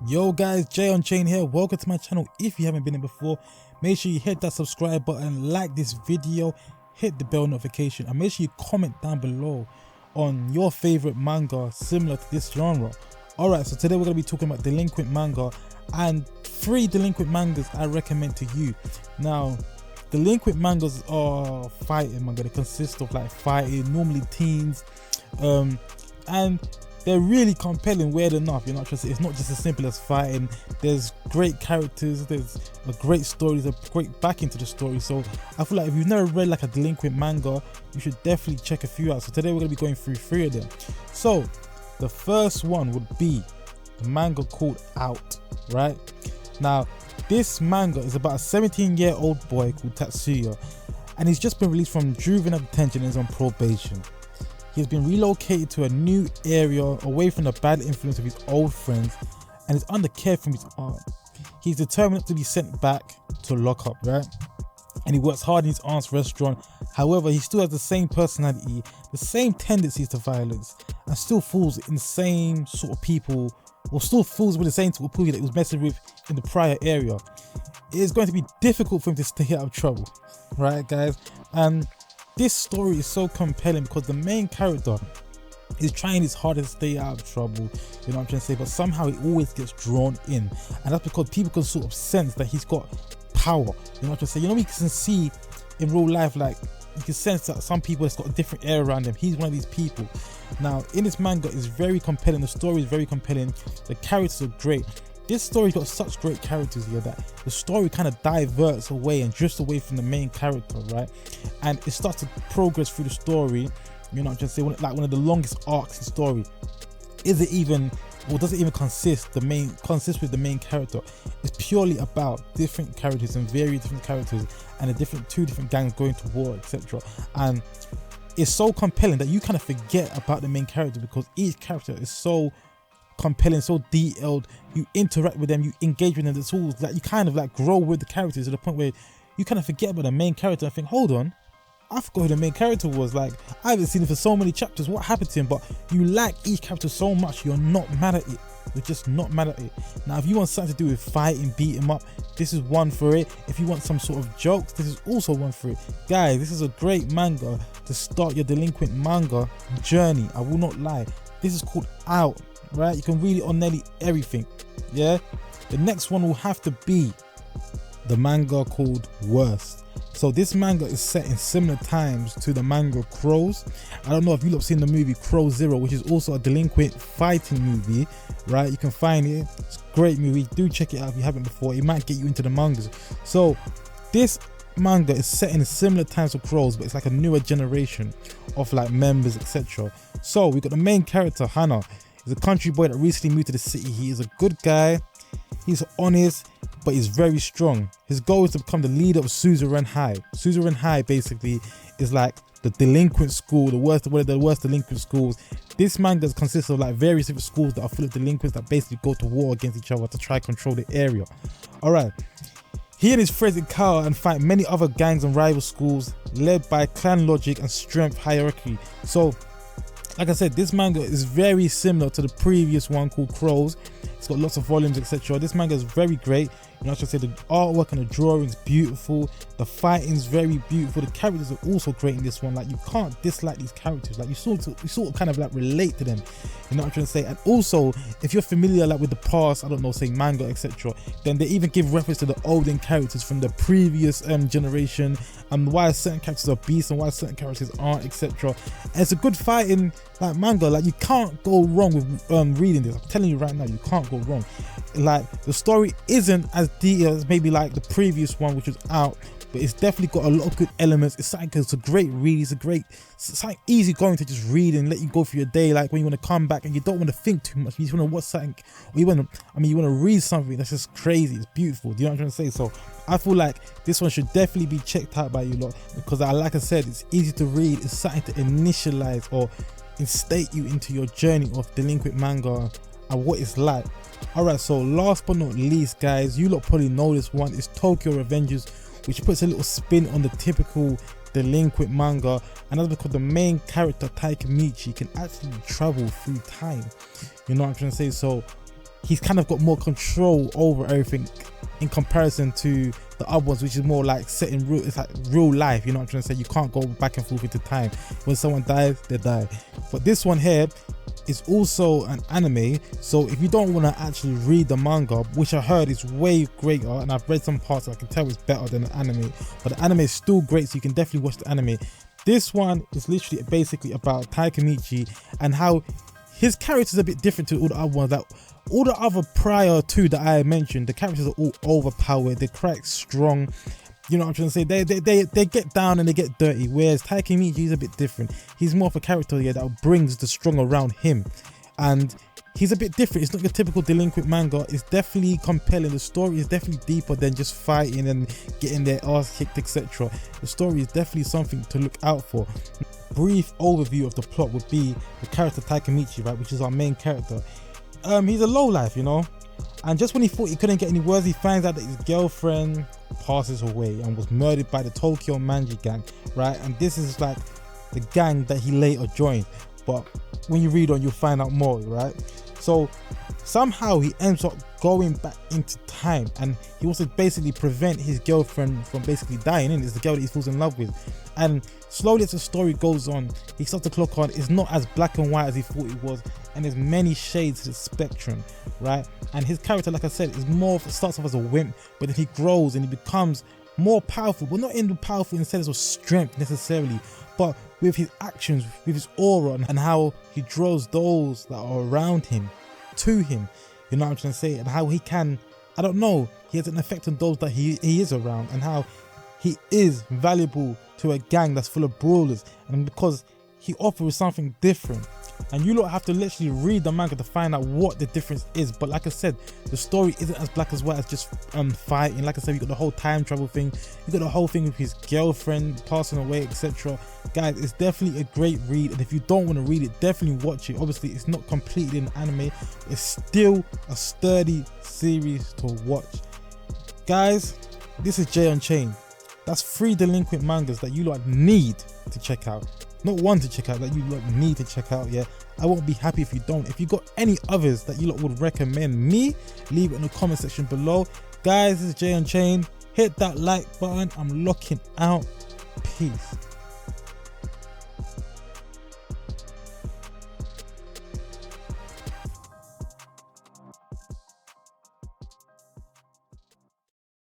Yo guys, Jay on Chain here. Welcome to my channel. If you haven't been here before, make sure you hit that subscribe button, like this video, hit the bell notification, and make sure you comment down below on your favorite manga similar to this genre. Alright, so today we're going to be talking about delinquent manga and 3 delinquent mangas I recommend to you. Now, delinquent mangas are fighting manga. They consist of like fighting, normally teens, and they're really compelling, weird enough. You're not just, it's not just as simple as fighting. There's great characters, there's a great story, there's a great back into the story. So I feel like if you've never read like a delinquent manga, you should definitely check a few out. So today we're going to be going through 3 of them. So the first one would be the manga called Out, right? Now this manga is about a 17-year-old boy called Tatsuya, and he's just been released from juvenile detention and is on probation. He's been relocated to a new area away from the bad influence of his old friends and is under care from his aunt. He's determined to be sent back to lockup, right? And he works hard in his aunt's restaurant. However, he still has the same personality, the same tendencies to violence, and still falls in the same sort of people, or still falls with the same sort of people that he was messing with in the prior area. It is going to be difficult for him to stay out of trouble, right guys? And this story is so compelling because the main character is trying his hardest to stay out of trouble, you know what I'm trying to say, but somehow he always gets drawn in, and that's because people can sort of sense that he's got power, you know what I'm trying to say. You know, we can see in real life, like you can sense that some people has got a different air around them. He's one of these people. Now in this manga is very compelling, the story is very compelling, the characters are great. This story's got such great characters here that the story kind of diverts away and drifts away from the main character, right? And it starts to progress through the story, you know what I'm just saying, like one of the longest arcs in the story. Is it even, or does it even consist with the main character? It's purely about different characters and very different characters and two different gangs going to war, etc. And it's so compelling that you kind of forget about the main character because each character is so compelling, so detailed. You interact with them, you engage with them. It's all like you kind of like grow with the characters to the point where you kind of forget about the main character and think, hold on, I forgot who the main character was. Like, I haven't seen him for so many chapters, what happened to him? But you like each character so much, you're not mad at it. You're just not mad at it. Now if you want something to do with fighting, beat him up, this is one for it. If you want some sort of jokes, this is also one for it. Guys, this is a great manga to start your delinquent manga journey. I will not lie, this is called Out, right? You can read it on nearly everything. Yeah, the next one will have to be the manga called Worst. So this manga is set in similar times to the manga Crows. I don't know if you've seen the movie Crow Zero, which is also a delinquent fighting movie, right? You can find it, it's a great movie, do check it out if you haven't before. It might get you into the mangas. So this manga is set in similar times to Crows, but it's like a newer generation of like members, etc. So we got the main character Hana. He's a country boy that recently moved to the city. He is a good guy, he's honest, but he's very strong. His goal is to become the leader of Suzerain High. Suzerain High basically is like the delinquent school, one of the worst delinquent schools. This manga consists of like various different schools that are full of delinquents that basically go to war against each other to try to control the area. Alright, he and his friends encounter and fight many other gangs and rival schools led by clan logic and strength hierarchy. So like I said, this manga is very similar to the previous one called Crows. It's got lots of volumes, etc. This manga is very great. You know, I should say the artwork and the drawing is beautiful. The fighting is very beautiful. The characters are also great in this one. Like, you can't dislike these characters. Like, you sort of kind of like relate to them. You know what I'm trying to say? And also, if you're familiar like with the past, I don't know, say manga, etc., then they even give reference to the olden characters from the previous generation and why certain characters are beasts and why certain characters aren't, etc. And it's a good fighting like manga. Like, you can't go wrong with reading this. I'm telling you right now, you can't go wrong. Like, the story isn't as detailed as maybe like the previous one which was Out, but it's definitely got a lot of good elements. It's something, it's a great read, it's something easy going to just read and let you go for your day, like when you want to come back and you don't want to think too much, you just want to watch something, or you want to read something that's just crazy, it's beautiful. Do you know what I'm trying to say? So I feel like this one should definitely be checked out by you lot, because like I said, it's easy to read, it's something to initialize or instate you into your journey of delinquent manga and what it's like. Alright, so last but not least, guys, you lot probably know this one, is Tokyo Revengers, which puts a little spin on the typical delinquent manga, and that's because the main character Taika Michi can actually travel through time. You know what I'm trying to say? So he's kind of got more control over everything in comparison to the other ones, which is more like set in real, it's like real life, you know what I'm trying to say? You can't go back and forth into time. When someone dies, they die. But this one here is also an anime, so if you don't want to actually read the manga, which I heard is way greater, and I've read some parts, I can tell it's better than the anime, but the anime is still great, so you can definitely watch the anime. This one is literally basically about Takemichi and how his character is a bit different to all the other ones. That all the other prior to that I mentioned, the characters are all overpowered, they're quite strong, you know what I'm trying to say? They get down and they get dirty, whereas Takemichi is a bit different. He's more of a character here that brings the strong around him, and he's a bit different. It's not your typical delinquent manga. It's definitely compelling. The story is definitely deeper than just fighting and getting their ass kicked, etc. The story is definitely something to look out for. Brief overview of the plot would be the character Takemichi, right, which is our main character. He's a lowlife, you know, and just when he thought he couldn't get any worse, he finds out that his girlfriend passes away and was murdered by the Tokyo Manji gang, right? And this is like the gang that he later joined, but when you read on, you'll find out more, right? So somehow he ends up going back into time, and he wants to basically prevent his girlfriend from basically dying, and it's the girl that he falls in love with. And slowly as the story goes on, he starts to clock on, it's not as black and white as he thought it was, and there's many shades to the spectrum, right? And his character, like I said, is more, starts off as a wimp, but then he grows and he becomes more powerful, but not in the powerful in the sense of strength necessarily, but with his actions, with his aura, and how he draws those that are around him to him, you know what I'm trying to say? And how he can, I don't know, he has an effect on those that he is around, and how he is valuable to a gang that's full of brawlers, and because he offers something different. And you lot have to literally read the manga to find out what the difference is. But like I said, the story isn't as black as white as just fighting. Like I said, you got the whole time travel thing, you got the whole thing with his girlfriend passing away, etc. Guys, it's definitely a great read, and if you don't want to read it, definitely watch it. Obviously, it's not completely an anime, it's still a sturdy series to watch. Guys, this is Jay Unchained. That's 3 delinquent mangas that you lot need to check out. Not one to check out, that you lot need to check out. Yeah, I won't be happy if you don't. If you got any others that you lot would recommend me, leave it in the comment section below. Guys, this is Jay Unchained. Hit that like button. I'm locking out. Peace.